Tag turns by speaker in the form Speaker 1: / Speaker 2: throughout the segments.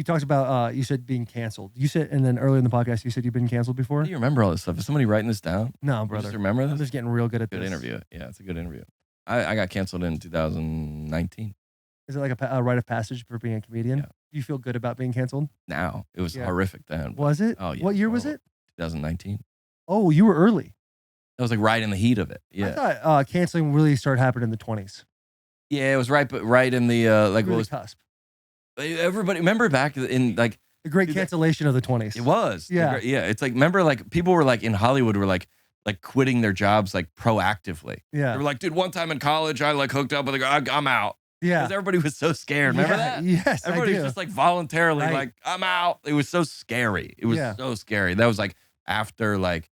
Speaker 1: He talks about you said being canceled. You said, and then earlier in the podcast, you said you've been canceled before.
Speaker 2: How do you remember all this stuff? Is somebody writing this down?
Speaker 1: No,
Speaker 2: You
Speaker 1: brother.
Speaker 2: just remember this?
Speaker 1: I'm just getting real good at
Speaker 2: Good
Speaker 1: this.
Speaker 2: interview. Yeah, it's a good interview. I got canceled in 2019.
Speaker 1: Is it like a rite of passage for being a comedian?
Speaker 2: Yeah.
Speaker 1: Do you feel good about being canceled?
Speaker 2: Now it was
Speaker 1: Yeah.
Speaker 2: horrific then.
Speaker 1: Was it?
Speaker 2: Oh yeah.
Speaker 1: What year was it?
Speaker 2: 2019.
Speaker 1: Oh, you were early.
Speaker 2: That was like right in the heat of it.
Speaker 1: I
Speaker 2: Yeah.
Speaker 1: thought canceling really started happening in the 20s.
Speaker 2: Yeah, it was right in the like
Speaker 1: Really
Speaker 2: what was
Speaker 1: cusp.
Speaker 2: everybody remember back in like
Speaker 1: The great cancellation of the 20s.
Speaker 2: it was.
Speaker 1: Yeah.
Speaker 2: Yeah. It's like remember like people were like in Hollywood were like quitting their jobs like proactively.
Speaker 1: Yeah.
Speaker 2: They were like, dude, one time in college I like hooked up with a girl. I'm out.
Speaker 1: Yeah.
Speaker 2: Because everybody was so scared. Remember
Speaker 1: Yeah,
Speaker 2: that?
Speaker 1: Yes,
Speaker 2: Everybody
Speaker 1: I
Speaker 2: was
Speaker 1: do.
Speaker 2: just like voluntarily
Speaker 1: Right.
Speaker 2: like, I'm out. It was so scary. It was
Speaker 1: Yeah.
Speaker 2: so scary. That was like after like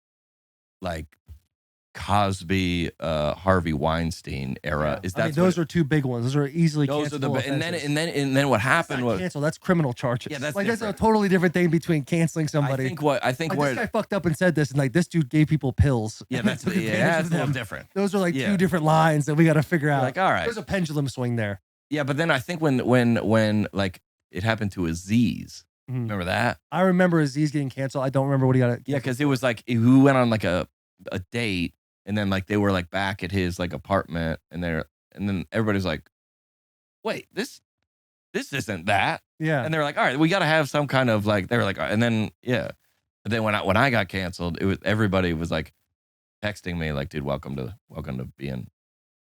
Speaker 2: Cosby, Harvey Weinstein era.
Speaker 1: Yeah. Those are two big ones. Those are easily
Speaker 2: those are the
Speaker 1: cancelable
Speaker 2: and
Speaker 1: offenses.
Speaker 2: then what happened was
Speaker 1: cancel. That's criminal charges.
Speaker 2: Yeah, that's
Speaker 1: like that's a
Speaker 2: different.
Speaker 1: totally different thing between canceling somebody.
Speaker 2: I think
Speaker 1: like,
Speaker 2: what
Speaker 1: this guy fucked up and said this, and like this dude gave people pills.
Speaker 2: yeah,
Speaker 1: and
Speaker 2: that's
Speaker 1: took
Speaker 2: yeah,
Speaker 1: advantage
Speaker 2: that's
Speaker 1: of
Speaker 2: a little
Speaker 1: them.
Speaker 2: different.
Speaker 1: Those are like
Speaker 2: Yeah.
Speaker 1: two different lines that we got to figure out.
Speaker 2: Like, all right.
Speaker 1: There's a pendulum swing there.
Speaker 2: Yeah, but then I think when like it happened to Aziz,
Speaker 1: Mhm.
Speaker 2: remember that?
Speaker 1: I remember Aziz getting canceled. I don't remember what he got.
Speaker 2: Yeah, because it was like he went on like a date, and then like they were like back at his like apartment, and then everybody's like, wait, this isn't that.
Speaker 1: Yeah.
Speaker 2: And they're like, all right, we got to have some kind of like. They were like, and then yeah, but then when I got canceled, it was everybody was like texting me like, dude, welcome to being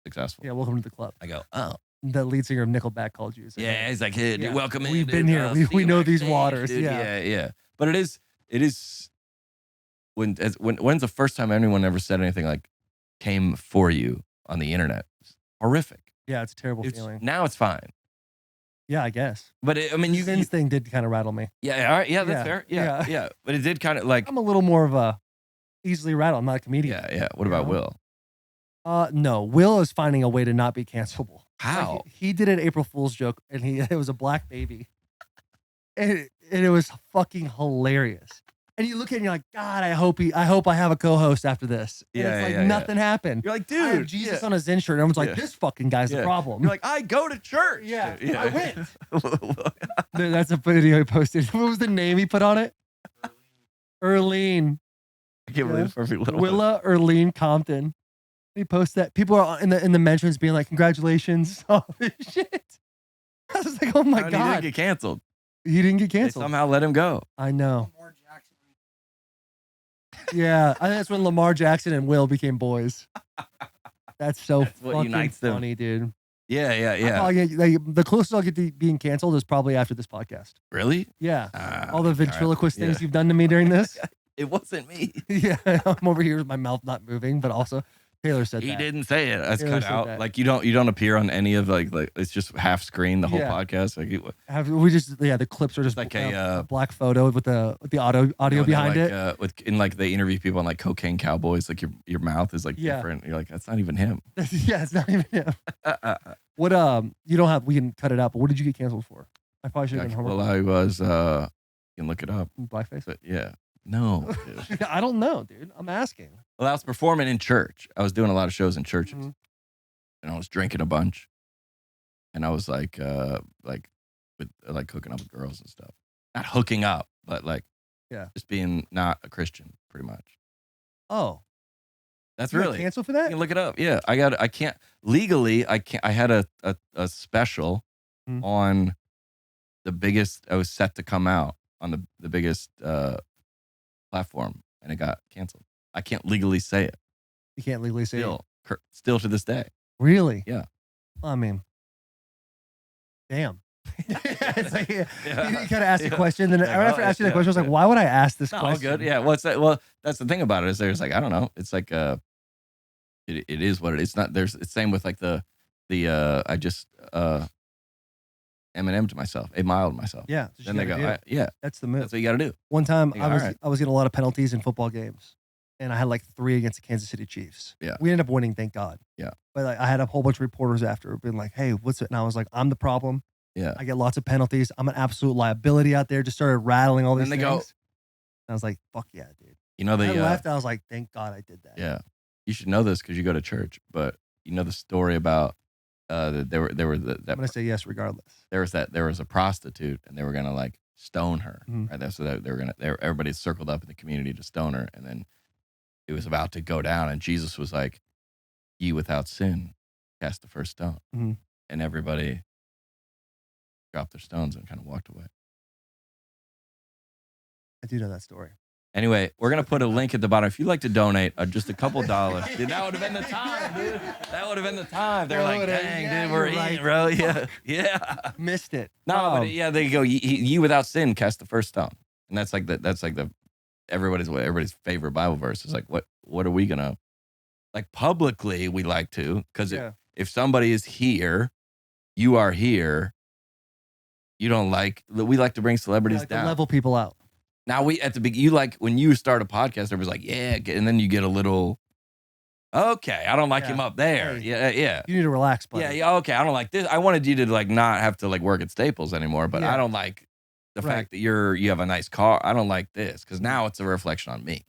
Speaker 2: successful.
Speaker 1: Yeah. Welcome to the club.
Speaker 2: I go, oh
Speaker 1: The lead singer of Nickelback called you. So,
Speaker 2: yeah, he's like, hey, dude,
Speaker 1: Yeah.
Speaker 2: welcome in.
Speaker 1: We've
Speaker 2: dude.
Speaker 1: been here.
Speaker 2: See
Speaker 1: We
Speaker 2: you
Speaker 1: know these
Speaker 2: backstage,
Speaker 1: waters.
Speaker 2: dude.
Speaker 1: Yeah.
Speaker 2: Yeah. But it is when's the first time anyone ever said anything like came for you on the internet? It's horrific.
Speaker 1: Yeah. It's a terrible feeling.
Speaker 2: Now it's fine.
Speaker 1: Yeah, I guess.
Speaker 2: But I mean, you
Speaker 1: Sin's thing did kind of rattle me.
Speaker 2: yeah, all right, yeah, that's
Speaker 1: Yeah,
Speaker 2: fair.
Speaker 1: yeah.
Speaker 2: Yeah. But it did kind of like
Speaker 1: I'm a little more of a easily rattled. I'm not a comedian.
Speaker 2: yeah. What about
Speaker 1: know?
Speaker 2: Will?
Speaker 1: No. Will is finding a way to not be cancelable.
Speaker 2: How?
Speaker 1: Like, he did an April Fool's joke, and it was a black baby, and it was fucking hilarious. And you look at it and you're like, God, I hope I have a co-host after this. And
Speaker 2: Yeah,
Speaker 1: it's like
Speaker 2: yeah.
Speaker 1: nothing happened.
Speaker 2: You're like,
Speaker 1: I have
Speaker 2: dude,
Speaker 1: Jesus
Speaker 2: yeah.
Speaker 1: on his in-shirt. And everyone's like,
Speaker 2: Yeah.
Speaker 1: this fucking guy's the
Speaker 2: Yeah.
Speaker 1: problem.
Speaker 2: You're like, I go to church.
Speaker 1: Yeah,
Speaker 2: yeah.
Speaker 1: I went. That's a video he posted. What was the name he put on it? Erlene.
Speaker 2: I can't believe it's perfect little.
Speaker 1: Willa Erlene Compton. He posts that. People are in the mentions being like, congratulations. Oh, shit. I was like, oh my
Speaker 2: He
Speaker 1: God.
Speaker 2: didn't get canceled.
Speaker 1: He didn't get
Speaker 2: They
Speaker 1: canceled.
Speaker 2: somehow let him go.
Speaker 1: I know. Yeah, I think that's when Lamar Jackson and Will became boys. That's so
Speaker 2: That's what
Speaker 1: fucking
Speaker 2: unites them.
Speaker 1: funny, dude.
Speaker 2: Yeah.
Speaker 1: I'll get, like, the closest I'll get to being canceled is probably after this podcast.
Speaker 2: Really?
Speaker 1: Yeah.
Speaker 2: Ah,
Speaker 1: All the
Speaker 2: all right.
Speaker 1: ventriloquist things
Speaker 2: Yeah.
Speaker 1: you've done to me during this.
Speaker 2: It wasn't me.
Speaker 1: Yeah, I'm over here with my mouth not moving, but also Taylor said
Speaker 2: He
Speaker 1: that.
Speaker 2: didn't say it. That's
Speaker 1: Taylor
Speaker 2: cut
Speaker 1: said
Speaker 2: out.
Speaker 1: that.
Speaker 2: Like you don't appear on any of like it's just half screen the whole
Speaker 1: Yeah.
Speaker 2: podcast. Like
Speaker 1: The clips are just
Speaker 2: like
Speaker 1: a black photo with the audio behind
Speaker 2: like,
Speaker 1: it.
Speaker 2: in like they interview people on like Cocaine Cowboys. Like your mouth is like
Speaker 1: Yeah.
Speaker 2: different. You're like that's not even him.
Speaker 1: Yeah, it's not even him. What you don't have, we can cut it out, but what did you get canceled for? I probably should have been homework.
Speaker 2: Well, I was. You can look it up.
Speaker 1: Blackface?
Speaker 2: But yeah, no. Dude.
Speaker 1: I don't know, dude. I'm asking.
Speaker 2: Well, I was performing in church. I was doing a lot of shows in churches,
Speaker 1: Mhm.
Speaker 2: and I was drinking a bunch, and I was like with like hooking up with girls and stuff. Not hooking up, but like,
Speaker 1: Yeah.
Speaker 2: just being not a Christian, pretty much.
Speaker 1: Oh,
Speaker 2: That's
Speaker 1: you got
Speaker 2: really.
Speaker 1: canceled for
Speaker 2: You
Speaker 1: that?
Speaker 2: can look it up. Yeah, I can't legally. I can't. I had a special
Speaker 1: Mhm.
Speaker 2: on the biggest. I was set to come out on the biggest platform, and it got canceled. I can't legally say it.
Speaker 1: You can't legally say it.
Speaker 2: Still to this day.
Speaker 1: Really?
Speaker 2: Yeah.
Speaker 1: I mean, damn. It's like, you
Speaker 2: Yeah.
Speaker 1: kind of ask a
Speaker 2: Yeah.
Speaker 1: question, then
Speaker 2: Like,
Speaker 1: right after
Speaker 2: well,
Speaker 1: asking the
Speaker 2: yeah,
Speaker 1: question, I was like,
Speaker 2: yeah.
Speaker 1: why would I ask this
Speaker 2: No,
Speaker 1: question?
Speaker 2: all good. Yeah. Well, that's the thing about it is there's like I don't know. It's like it is what it is. It's not there's it's same with like the I just Eminem to myself, 8 Mile to myself.
Speaker 1: Yeah. that's what
Speaker 2: Then
Speaker 1: you
Speaker 2: they go,
Speaker 1: gotta do.
Speaker 2: yeah,
Speaker 1: That's the move.
Speaker 2: that's what you got to do.
Speaker 1: One time
Speaker 2: Yeah,
Speaker 1: I was
Speaker 2: alright.
Speaker 1: I was getting a lot of penalties in football games, and I had like 3 against the Kansas City Chiefs.
Speaker 2: Yeah.
Speaker 1: We ended up winning, thank God.
Speaker 2: Yeah.
Speaker 1: But like, I had a whole bunch of reporters after being like, "Hey, what's it?" And I was like, "I'm the problem.
Speaker 2: Yeah.
Speaker 1: I get lots of penalties. I'm an absolute liability out there." Just started rattling all these
Speaker 2: Then they
Speaker 1: things.
Speaker 2: go-
Speaker 1: And I was like, "Fuck yeah, dude."
Speaker 2: You know
Speaker 1: I
Speaker 2: the
Speaker 1: left. I was like, "Thank God I did that."
Speaker 2: yeah. You should know this because you go to church, but you know the story about there were
Speaker 1: I'm gonna say yes regardless.
Speaker 2: there was a prostitute and they were gonna like stone her.
Speaker 1: Mhm.
Speaker 2: Right? So they were gonna. Everybody circled up in the community to stone her, and then it was about to go down, and Jesus was like, "Ye without sin, cast the first stone,"
Speaker 1: Mhm.
Speaker 2: and everybody dropped their stones and kind of walked away.
Speaker 1: I do know that story.
Speaker 2: Anyway, we're going to put a link at the bottom. If you'd like to donate just a couple dollars. Dude, that would have been the time, dude. That would have been the time. They're like, dang, dude, we're eating, bro. Yeah. Yeah.
Speaker 1: Missed it.
Speaker 2: No, but yeah, they go, ye without sin, cast the first stone. And that's like everybody's favorite Bible verse. Is like, what are we going to, like publicly we like to, because if somebody is here, you are here, we like to bring celebrities down.
Speaker 1: To level people out.
Speaker 2: Now you like when you start a podcast, everybody's like, yeah, and then you get a little, okay, I don't like him up there.
Speaker 1: Hey,
Speaker 2: yeah.
Speaker 1: You need to relax, buddy.
Speaker 2: Yeah, okay, I don't like this. I wanted you to like not have to like work at Staples anymore, but I don't like the fact that you have a nice car. I don't like this because now it's a reflection on me.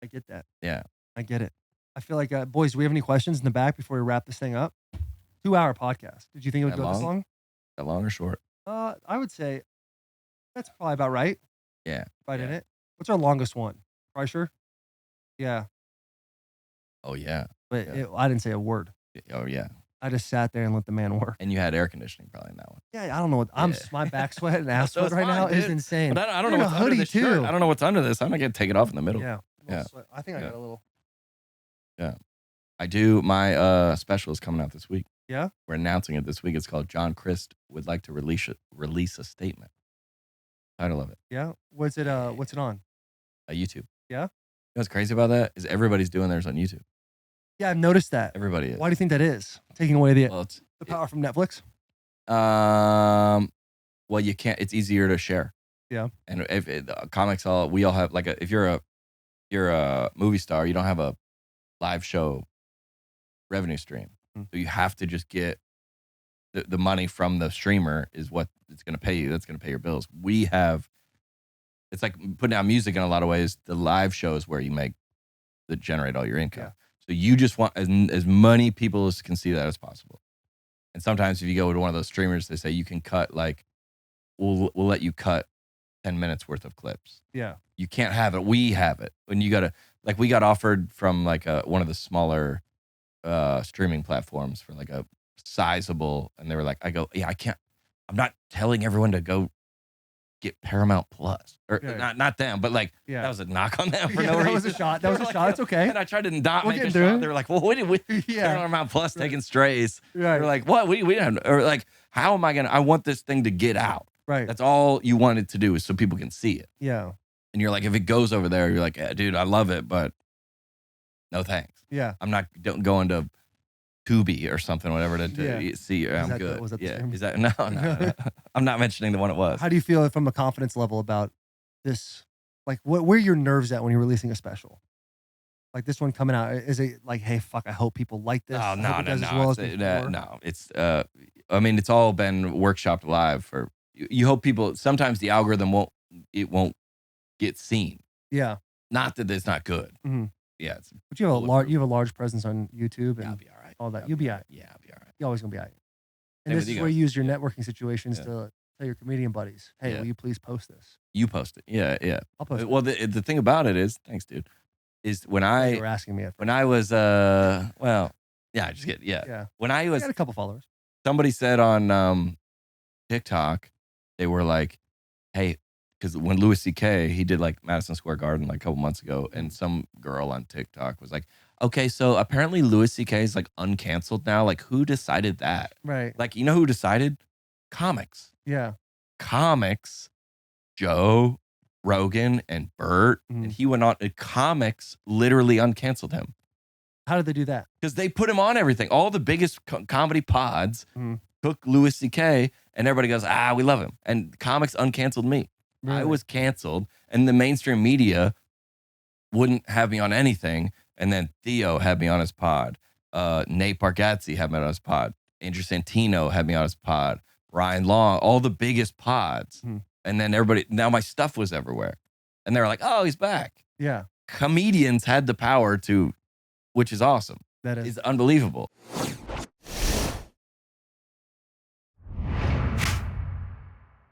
Speaker 1: I get that.
Speaker 2: Yeah.
Speaker 1: I get it. I feel like, boys, do we have any questions in the back before we wrap this thing up? 2-hour podcast. Did you think it would go this long?
Speaker 2: That long or short?
Speaker 1: I would say that's probably about right.
Speaker 2: Yeah.
Speaker 1: Right in it. What's our longest one? Kreischer? Yeah.
Speaker 2: Oh, yeah.
Speaker 1: But I didn't say a word.
Speaker 2: Oh, yeah.
Speaker 1: I just sat there and let the man work.
Speaker 2: And you had air conditioning probably in that one.
Speaker 1: Yeah, I don't know what my back sweat and ass sweat right now is insane.
Speaker 2: But I don't know what's under this shirt. I don't know what's under this. I'm not going to take it off in the middle.
Speaker 1: Yeah. I think I got a little.
Speaker 2: Yeah. I do. My special is coming out this week.
Speaker 1: Yeah.
Speaker 2: We're announcing it this week. It's called John Crist Would Like to Release a Statement. Title of it.
Speaker 1: Yeah. What's it on?
Speaker 2: YouTube.
Speaker 1: Yeah.
Speaker 2: You know what's crazy about that is everybody's doing theirs on YouTube.
Speaker 1: Yeah, I've noticed that.
Speaker 2: Everybody is.
Speaker 1: Why do you think that is? Taking away the power from Netflix?
Speaker 2: Well, you can't. It's easier to share.
Speaker 1: Yeah.
Speaker 2: And if comics, we all have if you're a movie star, you don't have a live show revenue stream. So you have to just get the money from the streamer is what it's going to pay you. That's going to pay your bills. It's like putting out music in a lot of ways. The live show is where you generate all your income.
Speaker 1: Yeah.
Speaker 2: So you just want as many people as can see that as possible. And sometimes if you go to one of those streamers, they say you can cut we'll let you cut 10 minutes worth of clips.
Speaker 1: Yeah.
Speaker 2: You can't have it. We have it. When you got we got offered from one of the smaller streaming platforms for a sizable, and they were like, I go, yeah, I can't, I'm not telling everyone to go get Paramount Plus or not them, but that was a knock on them for no reason.
Speaker 1: That was a shot. That was a shot. It's okay.
Speaker 2: And I tried to not make a shot. They were like, well, what did we Paramount Plus taking strays?
Speaker 1: Right.
Speaker 2: They're like, what? We don't, or how am I want this thing to get out.
Speaker 1: Right.
Speaker 2: That's all you wanted to do is so people can see it.
Speaker 1: Yeah.
Speaker 2: And you're like, if it goes over there, you're like, yeah, dude, I love it, but no thanks.
Speaker 1: Yeah.
Speaker 2: I'm not going to Tubi or something, whatever, to see. I'm good.
Speaker 1: Was that
Speaker 2: the stream? Is that no? I'm not mentioning the one it was.
Speaker 1: How do you feel from a confidence level about this? Where are your nerves at when you're releasing a special? Like this one coming out, is it like, hey, fuck, I hope people like this?
Speaker 2: Oh, no.
Speaker 1: No.
Speaker 2: It's I mean, it's all been workshopped live for. You hope people. Sometimes the algorithm won't get seen.
Speaker 1: Yeah.
Speaker 2: Not that it's not good.
Speaker 1: Mm-hmm.
Speaker 2: Yeah.
Speaker 1: But you have a large presence on YouTube and
Speaker 2: I'll be all right.
Speaker 1: all that. You'll be all right.
Speaker 2: Yeah, I'll be all right.
Speaker 1: You're always gonna be all right. And this is where you use your networking situations to tell your comedian buddies, hey, will you please post this?
Speaker 2: You post it. Yeah.
Speaker 1: I'll post it.
Speaker 2: Well, the thing about it is, thanks, dude, is when
Speaker 1: you were asking me
Speaker 2: when I was I just get when I
Speaker 1: got a couple followers.
Speaker 2: Somebody said on TikTok, they were like, hey, because when Louis C.K., he did Madison Square Garden a couple months ago, and some girl on TikTok was like, okay, so apparently Louis C.K. is uncanceled now. Who decided that?
Speaker 1: Right.
Speaker 2: You know who decided? Comics.
Speaker 1: Yeah.
Speaker 2: Comics, Joe Rogan and Bert, and he went on. Comics literally uncanceled him.
Speaker 1: How did they do that?
Speaker 2: Because they put him on everything. All the biggest comedy pods took Louis C.K. and everybody goes, we love him. And comics uncanceled me. Really? I was canceled, and the mainstream media wouldn't have me on anything. And then Theo had me on his pod. Nate Bargatze had me on his pod. Andrew Santino had me on his pod. Ryan Long, all the biggest pods. And then now my stuff was everywhere. And they were like, oh, he's back.
Speaker 1: Yeah.
Speaker 2: Comedians had the power to, which is awesome.
Speaker 1: That is.
Speaker 2: It's unbelievable.